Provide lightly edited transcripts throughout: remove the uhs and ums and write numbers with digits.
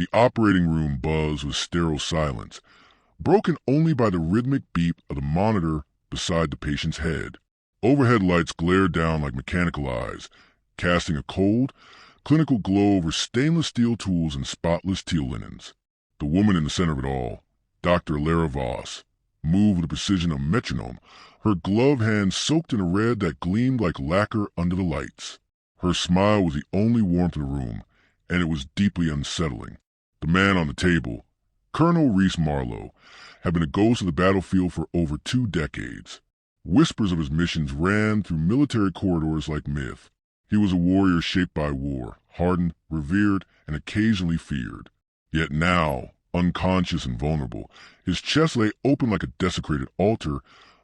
The operating room buzzed with sterile silence, broken only by the rhythmic beep of the monitor beside the patient's head. Overhead lights glared down like mechanical eyes, casting a cold, clinical glow over stainless steel tools and spotless teal linens. The woman in the center of it all, Dr. Lara Voss, moved with the precision of a metronome, her gloved hand soaked in a red that gleamed like lacquer under the lights. Her smile was the only warmth in the room, and it was deeply unsettling. The man on the table, Colonel Reese Marlowe, had been a ghost of the battlefield for over 2 decades. Whispers of his missions ran through military corridors like myth. He was a warrior shaped by war, hardened, revered, and occasionally feared. Yet now, unconscious and vulnerable, his chest lay open like a desecrated altar,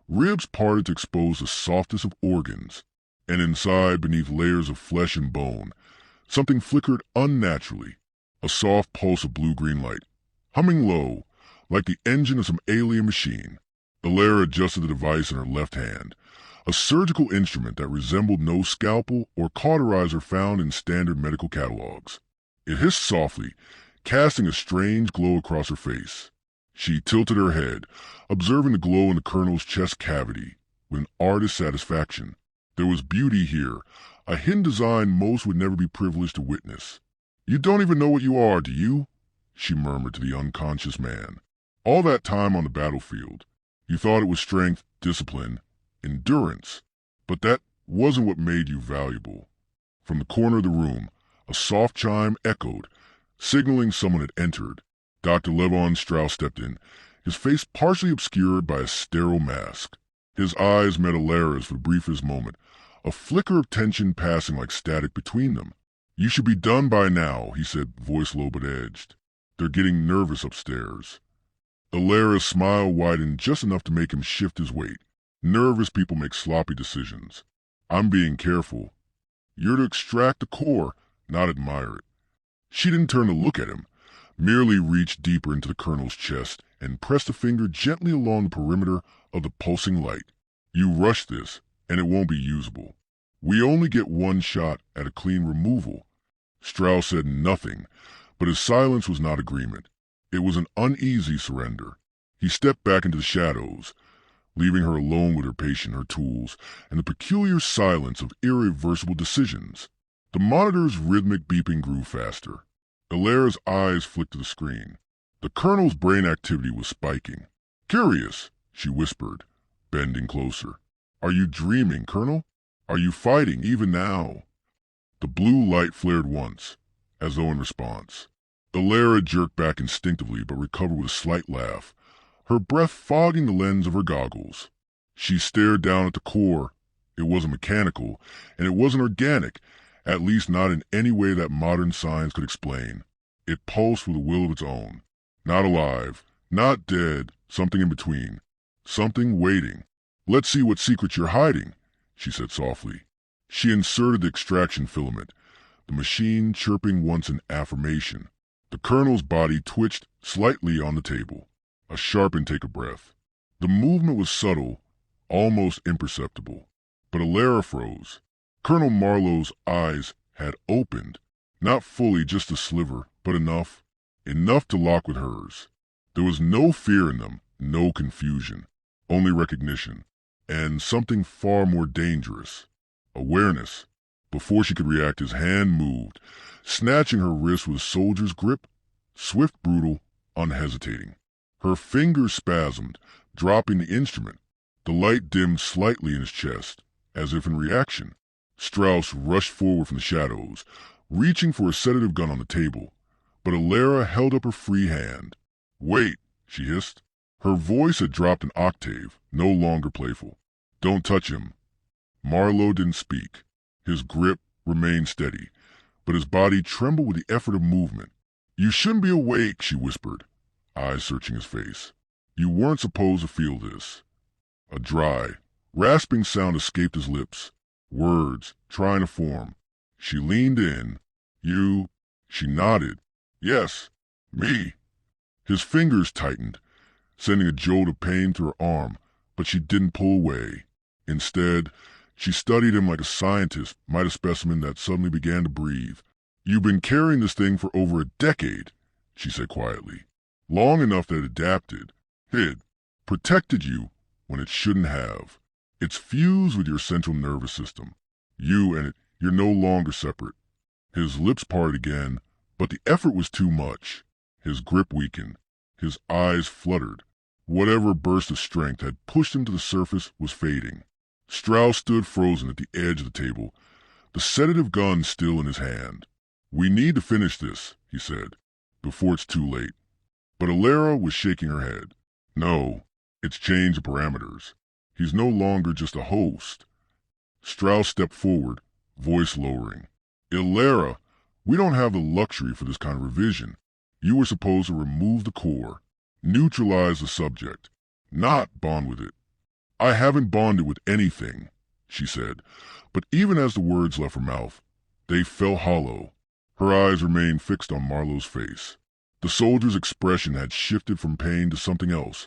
ribs parted to expose the softest of organs. And inside, beneath layers of flesh and bone, something flickered unnaturally, a soft pulse of blue-green light, humming low, like the engine of some alien machine. Lara adjusted the device in her left hand, a surgical instrument that resembled no scalpel or cauterizer found in standard medical catalogs. It hissed softly, casting a strange glow across her face. She tilted her head, observing the glow in the colonel's chest cavity, with an artist's satisfaction. There was beauty here, a hidden design most would never be privileged to witness. "You don't even know what you are, do you?" she murmured to the unconscious man. "All that time on the battlefield, you thought it was strength, discipline, endurance, but that wasn't what made you valuable." From the corner of the room, a soft chime echoed, signaling someone had entered. Dr. Levon Strauss stepped in, his face partially obscured by a sterile mask. His eyes met Alara's for the briefest moment, a flicker of tension passing like static between them. "You should be done by now," he said, voice low but edged. "They're getting nervous upstairs." Alara's smile widened just enough to make him shift his weight. Nervous people make sloppy decisions. "I'm being careful. You're to extract the core, not admire it." She didn't turn to look at him, merely reached deeper into the colonel's chest and pressed a finger gently along the perimeter of the pulsing light. "You rush this, and it won't be usable. We only get one shot at a clean removal." Strauss said nothing, but his silence was not agreement. It was an uneasy surrender. He stepped back into the shadows, leaving her alone with her patient, her tools, and the peculiar silence of irreversible decisions. The monitor's rhythmic beeping grew faster. Alara's eyes flicked to the screen. The colonel's brain activity was spiking. "Curious," she whispered, bending closer. "Are you dreaming, Colonel? Are you fighting even now?" The blue light flared once, as though in response. Lara jerked back instinctively but recovered with a slight laugh, her breath fogging the lens of her goggles. She stared down at the core. It wasn't mechanical, and it wasn't organic, at least not in any way that modern science could explain. It pulsed with a will of its own. Not alive, not dead, something in between. Something waiting. "Let's see what secrets you're hiding," she said softly. She inserted the extraction filament, the machine chirping once in affirmation. The colonel's body twitched slightly on the table, a sharp intake of breath. The movement was subtle, almost imperceptible, but Lara froze. Colonel Marlowe's eyes had opened, not fully, just a sliver, but enough to lock with hers. There was no fear in them, no confusion, only recognition, and something far more dangerous, awareness. Before she could react, his hand moved, snatching her wrist with a soldier's grip, swift, brutal, unhesitating. Her fingers spasmed, dropping the instrument. The light dimmed slightly in his chest, as if in reaction. Strauss rushed forward from the shadows, reaching for a sedative gun on the table, but Lara held up her free hand. "Wait," she hissed. Her voice had dropped an octave, no longer playful. "Don't touch him." Marlowe didn't speak. His grip remained steady, but his body trembled with the effort of movement. "You shouldn't be awake," she whispered, eyes searching his face. "You weren't supposed to feel this." A dry, rasping sound escaped his lips, words trying to form. She leaned in. "You..." She nodded. "Yes, me." His fingers tightened, sending a jolt of pain through her arm, but she didn't pull away. Instead, she studied him like a scientist might a specimen that suddenly began to breathe. "You've been carrying this thing for over a decade," she said quietly. Long enough that it adapted, hid, protected you when it shouldn't have. It's fused with your central nervous system. You and it, you're no longer separate. His lips parted again, but the effort was too much. His grip weakened. His eyes fluttered. Whatever burst of strength had pushed him to the surface was fading. Strauss stood frozen at the edge of the table, the sedative gun still in his hand. "We need to finish this," he said, "before it's too late." But Alara was shaking her head. "No, it's changed the parameters. He's no longer just a host." Strauss stepped forward, voice lowering. "Alara, we don't have the luxury for this kind of revision. You were supposed to remove the core, neutralize the subject, not bond with it." "I haven't bonded with anything," she said, but even as the words left her mouth, they fell hollow. Her eyes remained fixed on Marlowe's face. The soldier's expression had shifted from pain to something else.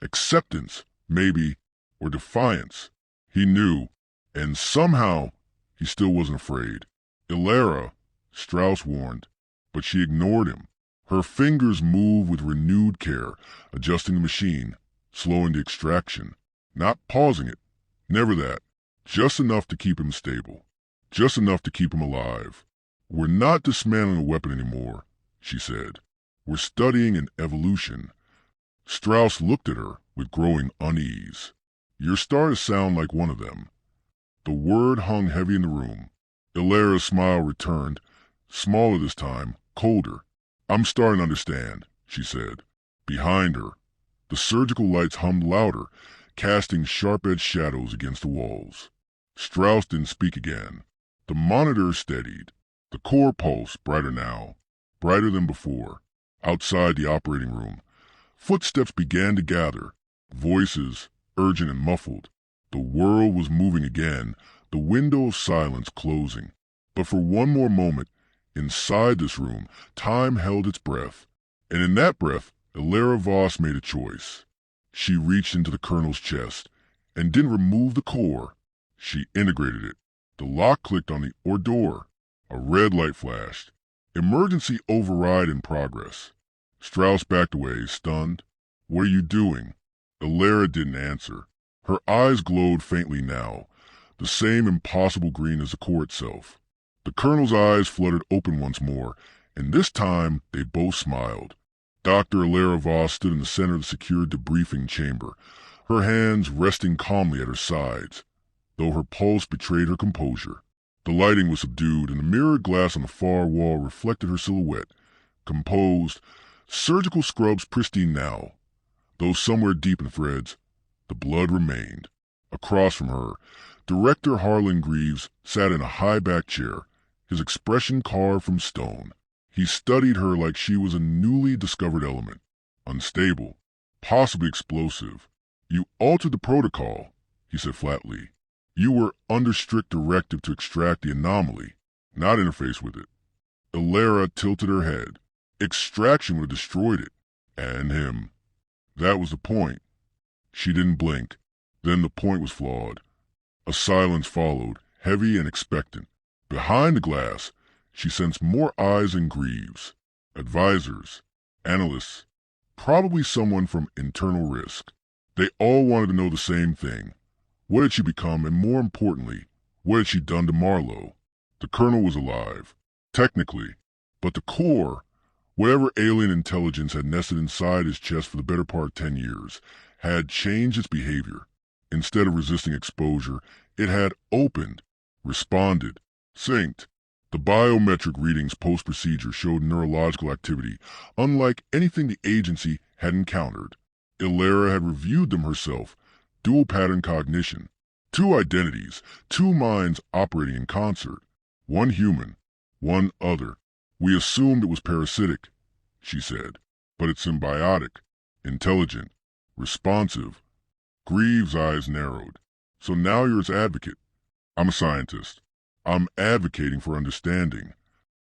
Acceptance, maybe, or defiance. He knew, and somehow he still wasn't afraid. "Alara," Strauss warned, but she ignored him. Her fingers moved with renewed care, adjusting the machine, slowing the extraction. Not pausing it, never that, just enough to keep him stable, just enough to keep him alive. "We're not dismantling a weapon anymore," she said. "We're studying an evolution." Strauss looked at her with growing unease. "You're starting to sound like one of them." The word hung heavy in the room. Alara's smile returned, smaller this time, colder. "I'm starting to understand," she said. Behind her, the surgical lights hummed louder, casting sharp-edged shadows against the walls. Strauss didn't speak again. The monitor steadied. The core pulse, brighter now, brighter than before. Outside the operating room, footsteps began to gather, voices, urgent and muffled. The world was moving again, the window of silence closing. But for one more moment, inside this room, time held its breath. And in that breath, Alara Voss made a choice. She reached into the colonel's chest and didn't remove the core. She integrated it. The lock clicked on the door. A red light flashed. "Emergency override in progress." Strauss backed away, stunned. "What are you doing?" Alara didn't answer. Her eyes glowed faintly now, the same impossible green as the core itself. The colonel's eyes fluttered open once more, and this time they both smiled. Dr. Alara Voss stood in the center of the secure debriefing chamber, her hands resting calmly at her sides, though her pulse betrayed her composure. The lighting was subdued, and the mirrored glass on the far wall reflected her silhouette, composed, surgical scrubs pristine now, though somewhere deep in the threads, the blood remained. Across from her, Director Harlan Greaves sat in a high-backed chair, his expression carved from stone. He studied her like she was a newly discovered element, unstable, possibly explosive. "You altered the protocol," he said flatly. "You were under strict directive to extract the anomaly, not interface with it." Alara tilted her head. "Extraction would have destroyed it. And him. That was the point." She didn't blink. Then the point was flawed. A silence followed, heavy and expectant. Behind the glass, she sensed more eyes than Greaves. Advisors, analysts, probably someone from internal risk. They all wanted to know the same thing. What had she become, and more importantly, what had she done to Marlowe? The colonel was alive, technically, but the core, whatever alien intelligence had nested inside his chest for the better part of 10 years, had changed its behavior. Instead of resisting exposure, it had opened, responded, synced. The biometric readings post-procedure showed neurological activity unlike anything the agency had encountered. Alara had reviewed them herself, dual pattern cognition. 2 identities, 2 minds operating in concert. One human, one other. "We assumed it was parasitic," she said, "but it's symbiotic, intelligent, responsive." Greaves' eyes narrowed. "So now you're its advocate." "I'm a scientist. I'm advocating for understanding."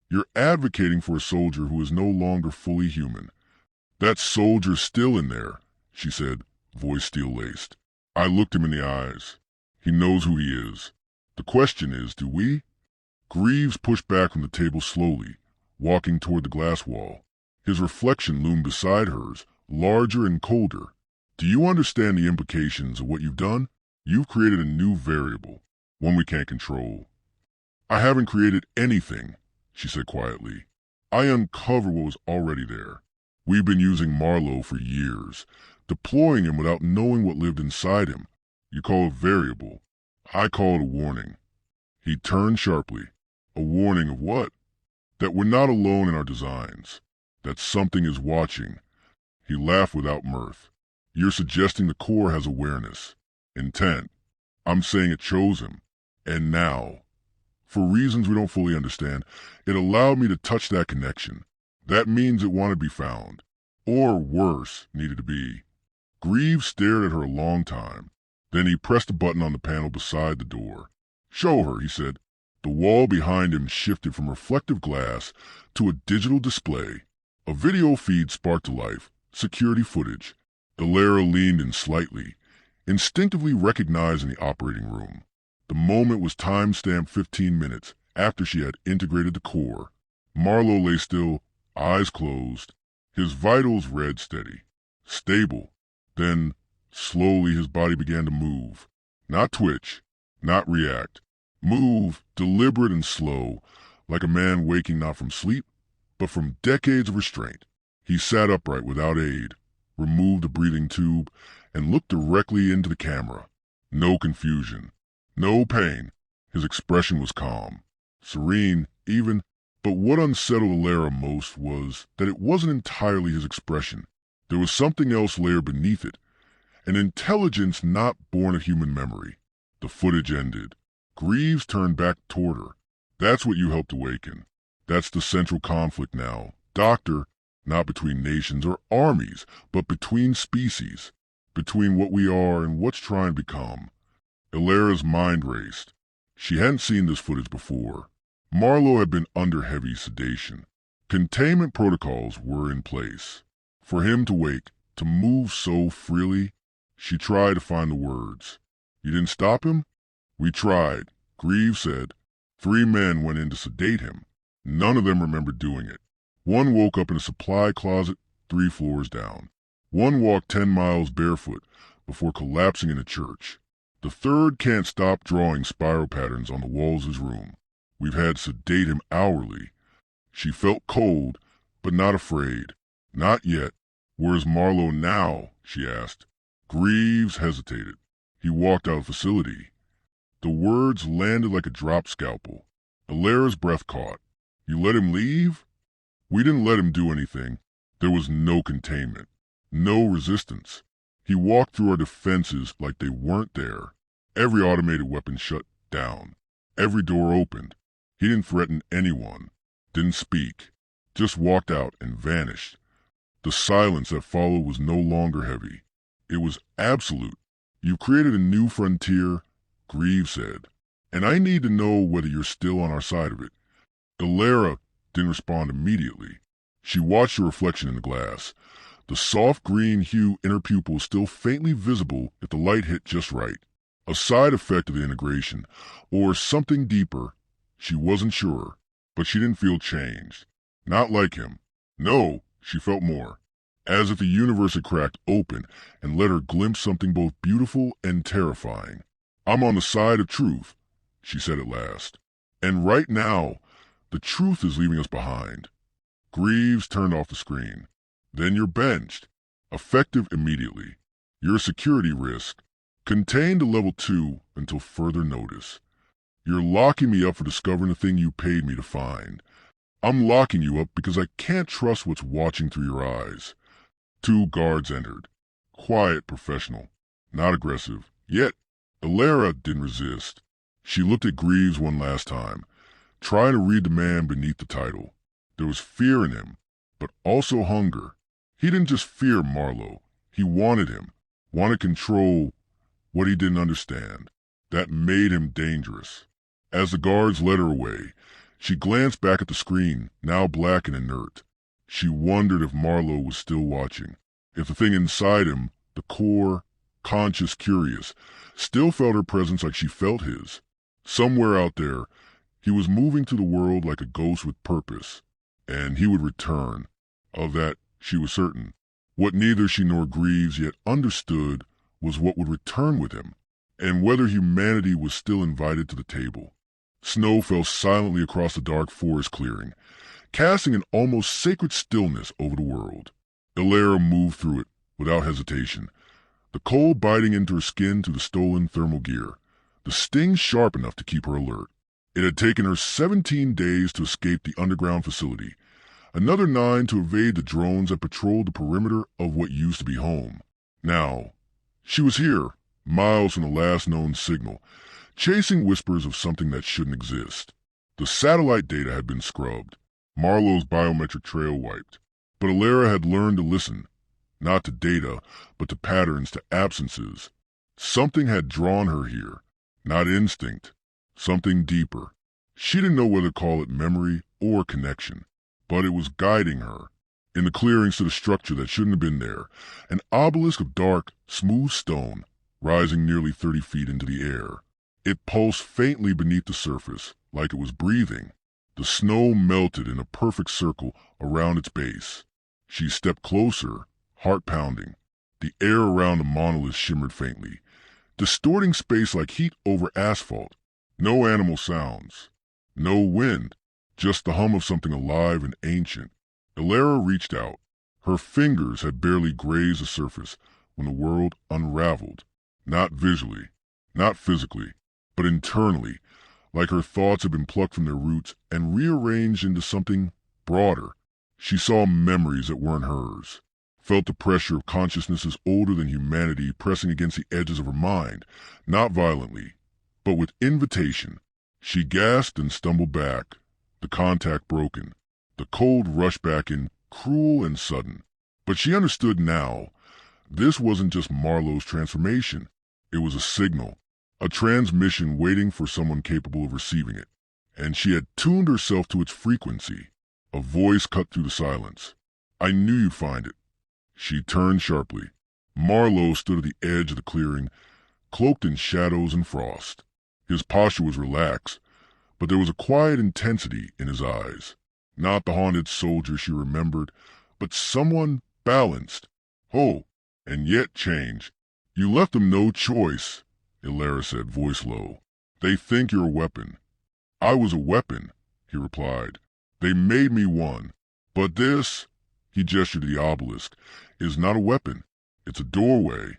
"You're advocating for a soldier who is no longer fully human." "That soldier's still in there," she said, voice steel-laced. I looked him in the eyes. He knows who he is. The question is, do we? Greaves pushed back from the table slowly, walking toward the glass wall. His reflection loomed beside hers, larger and colder. Do you understand the implications of what you've done? You've created a new variable, one we can't control. I haven't created anything, she said quietly. I uncovered what was already there. We've been using Marlowe for years, deploying him without knowing what lived inside him. You call it variable. I call it a warning. He turned sharply. A warning of what? That we're not alone in our designs. That something is watching. He laughed without mirth. You're suggesting the core has awareness, intent. I'm saying it chose him. And now, for reasons we don't fully understand, it allowed me to touch that connection. That means it wanted to be found. Or worse, needed to be. Greaves stared at her a long time. Then he pressed a button on the panel beside the door. Show her, he said. The wall behind him shifted from reflective glass to a digital display. A video feed sparked to life, security footage. Alara leaned in slightly, instinctively recognizing the operating room. The moment was time-stamped 15 minutes after she had integrated the core. Marlowe lay still, eyes closed. His vitals read steady, stable. Then, slowly his body began to move. Not twitch, not react. Move, deliberate and slow, like a man waking not from sleep, but from decades of restraint. He sat upright without aid, removed the breathing tube, and looked directly into the camera. No confusion, no pain. His expression was calm, serene, even, but what unsettled Alara most was that it wasn't entirely his expression. There was something else layered beneath it, an intelligence not born of human memory. The footage ended. Greaves turned back toward her. That's what you helped awaken. That's the central conflict now. Doctor, not between nations or armies, but between species, between what we are and what's trying to become. Alara's mind raced. She hadn't seen this footage before. Marlowe had been under heavy sedation. Containment protocols were in place. For him to wake, to move so freely, she tried to find the words. You didn't stop him? We tried, Greaves said. 3 men went in to sedate him. None of them remembered doing it. One woke up in a supply closet 3 floors down. One walked 10 miles barefoot before collapsing in a church. The third can't stop drawing spiral patterns on the walls of his room. We've had to sedate him hourly. She felt cold, but not afraid. Not yet. Where's Marlowe now? She asked. Greaves hesitated. He walked out of the facility. The words landed like a dropped scalpel. Alara's breath caught. You let him leave? We didn't let him do anything. There was no containment, no resistance. He walked through our defenses like they weren't there. Every automated weapon shut down. Every door opened. He didn't threaten anyone, didn't speak, just walked out and vanished. The silence that followed was no longer heavy. It was absolute. You created a new frontier, Greaves said, and I need to know whether you're still on our side of it. Alara didn't respond immediately. She watched her reflection in the glass. The soft green hue in her pupil still faintly visible if the light hit just right. A side effect of the integration, or something deeper. She wasn't sure, but she didn't feel changed. Not like him. No, she felt more. As if the universe had cracked open and let her glimpse something both beautiful and terrifying. I'm on the side of truth, she said at last. And right now, the truth is leaving us behind. Greaves turned off the screen. Then you're benched. Effective immediately. You're a security risk. Contained to level 2 until further notice. You're locking me up for discovering the thing you paid me to find. I'm locking you up because I can't trust what's watching through your eyes. 2 guards entered. Quiet, professional. Not aggressive. Yet, Alara didn't resist. She looked at Greaves one last time, trying to read the man beneath the title. There was fear in him, but also hunger. He didn't just fear Marlowe. He wanted him, wanted control, what he didn't understand. That made him dangerous. As the guards led her away, she glanced back at the screen, now black and inert. She wondered if Marlowe was still watching, if the thing inside him, the core, conscious, curious, still felt her presence like she felt his. Somewhere out there, he was moving through the world like a ghost with purpose, and he would return, Of that, she was certain. What neither she nor Greaves yet understood was what would return with him, and whether humanity was still invited to the table. Snow fell silently across the dark forest clearing, casting an almost sacred stillness over the world. Illyra moved through it without hesitation, the cold biting into her skin through the stolen thermal gear, the sting sharp enough to keep her alert. It had taken her 17 days to escape the underground facility, another 9 to evade the drones that patrolled the perimeter of what used to be home. Now, she was here, miles from the last known signal, chasing whispers of something that shouldn't exist. The satellite data had been scrubbed, Marlowe's biometric trail wiped, but Illyra had learned to listen, not to data, but to patterns, to absences. Something had drawn her here, not instinct, something deeper. She didn't know whether to call it memory or connection, but it was guiding her. In the clearings to the structure that shouldn't have been there, an obelisk of dark, smooth stone, rising nearly 30 feet into the air. It pulsed faintly beneath the surface, like it was breathing. The snow melted in a perfect circle around its base. She stepped closer, heart pounding. The air around the monolith shimmered faintly, distorting space like heat over asphalt. No animal sounds, no wind, just the hum of something alive and ancient. Illyra reached out. Her fingers had barely grazed the surface when the world unraveled. Not visually, not physically, but internally, like her thoughts had been plucked from their roots and rearranged into something broader. She saw memories that weren't hers, felt the pressure of consciousnesses older than humanity pressing against the edges of her mind, not violently, but with invitation. She gasped and stumbled back, the contact broken, the cold rushed back in, cruel and sudden. But she understood now. This wasn't just Marlowe's transformation. It was a signal, a transmission waiting for someone capable of receiving it. And she had tuned herself to its frequency. A voice cut through the silence. "I knew you'd find it." She turned sharply. Marlowe stood at the edge of the clearing, cloaked in shadows and frost. His posture was relaxed, but there was a quiet intensity in his eyes. Not the haunted soldier she remembered, but someone balanced, whole, and yet changed. "You left them no choice," Illyra said, voice low. "They think you're a weapon." "I was a weapon," he replied. "They made me one. But this," he gestured to the obelisk, "is not a weapon. It's a doorway."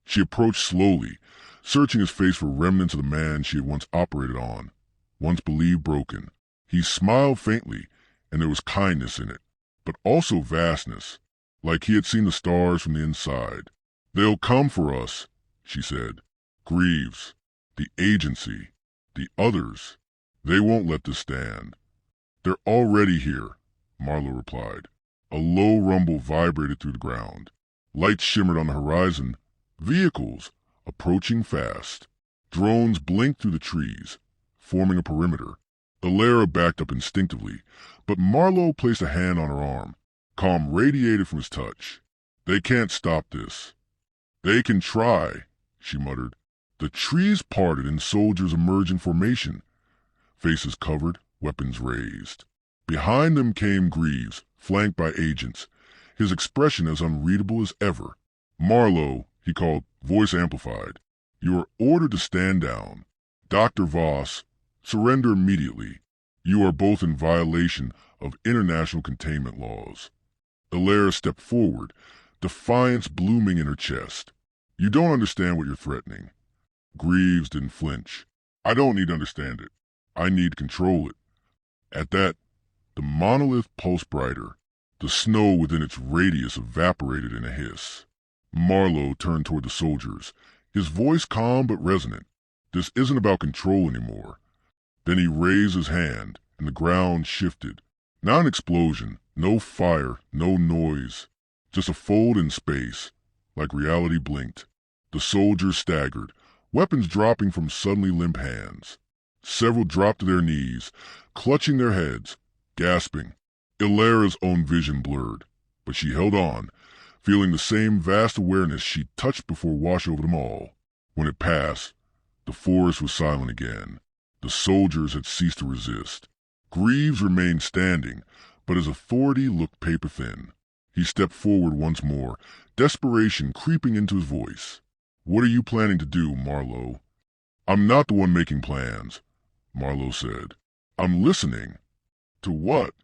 She approached slowly, searching his face for remnants of the man she had once operated on, once believed broken. He smiled faintly, and there was kindness in it, but also vastness, like he had seen the stars from the inside. "They'll come for us," she said. "Greaves, the agency, the others. They won't let this stand." "They're already here," Marlowe replied. A low rumble vibrated through the ground. Lights shimmered on the horizon. Vehicles, approaching fast. Drones blinked through the trees, forming a perimeter. Illyra backed up instinctively, but Marlowe placed a hand on her arm. Calm radiated from his touch. "They can't stop this." "They can try," she muttered. The trees parted and soldiers emerged in formation, faces covered, weapons raised. Behind them came Greaves, flanked by agents, his expression as unreadable as ever. "Marlowe," he called, voice amplified. "You are ordered to stand down. Dr. Voss, surrender immediately. You are both in violation of international containment laws." Illyra stepped forward, defiance blooming in her chest. "You don't understand what you're threatening." Greaves didn't flinch. "I don't need to understand it. I need to control it." At that, the monolith pulsed brighter. The snow within its radius evaporated in a hiss. Marlowe turned toward the soldiers, his voice calm but resonant. "This isn't about control anymore." Then he raised his hand, and the ground shifted. Not an explosion, no fire, no noise, just a fold in space, like reality blinked. The soldiers staggered, weapons dropping from suddenly limp hands. Several dropped to their knees, clutching their heads, gasping. Illyra's own vision blurred, but she held on, feeling the same vast awareness she'd touched before wash over them all. When it passed, the forest was silent again. The soldiers had ceased to resist. Greaves remained standing, but his authority looked paper-thin. He stepped forward once more, desperation creeping into his voice. "What are you planning to do, Marlowe?" "I'm not the one making plans," Marlowe said. "I'm listening." "To what?"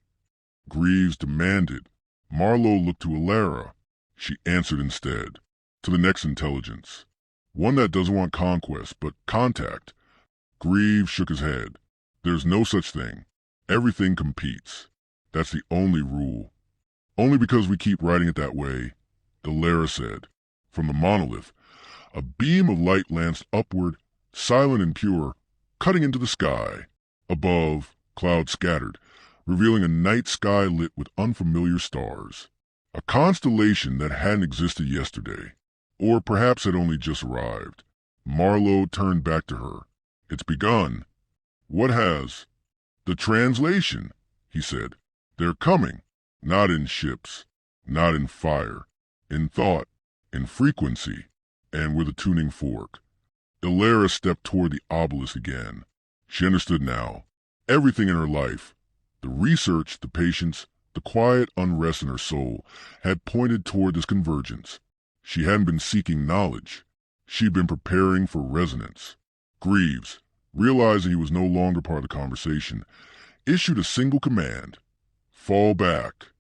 Greaves demanded. Marlowe looked to Alara. She answered instead. "To the next intelligence. One that doesn't want conquest, but contact." Greaves shook his head. "There's no such thing. Everything competes. That's the only rule." "Only because we keep writing it that way," Alara said. From the monolith, a beam of light lanced upward, silent and pure, cutting into the sky. Above, clouds scattered, revealing a night sky lit with unfamiliar stars. A constellation that hadn't existed yesterday, or perhaps had only just arrived. Marlowe turned back to her. "It's begun." "What has?" "The translation," he said. "They're coming. Not in ships, not in fire, in thought, in frequency, and with a tuning fork." Alara stepped toward the obelisk again. She understood now. Everything in her life, the research, the patience, the quiet unrest in her soul, had pointed toward this convergence. She hadn't been seeking knowledge. She'd been preparing for resonance. Greaves, realizing he was no longer part of the conversation, issued a single command. "Fall back."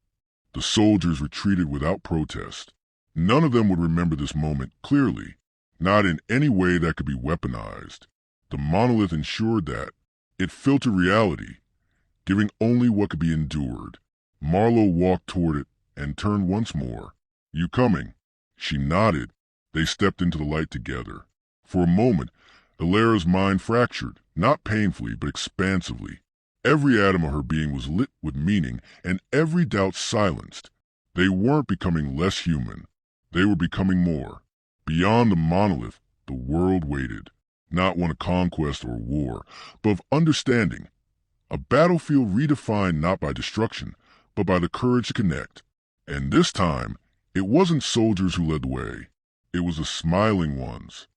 The soldiers retreated without protest. None of them would remember this moment clearly, not in any way that could be weaponized. The monolith ensured that. It filtered reality, giving only what could be endured. Marlowe walked toward it and turned once more. "You coming?" She nodded. They stepped into the light together. For a moment, Alara's mind fractured, not painfully but expansively. Every atom of her being was lit with meaning, and every doubt silenced. They weren't becoming less human. They were becoming more. Beyond the monolith, the world waited. Not one of conquest or war, but of understanding. A battlefield redefined not by destruction, but by the courage to connect. And this time, it wasn't soldiers who led the way. It was the smiling ones,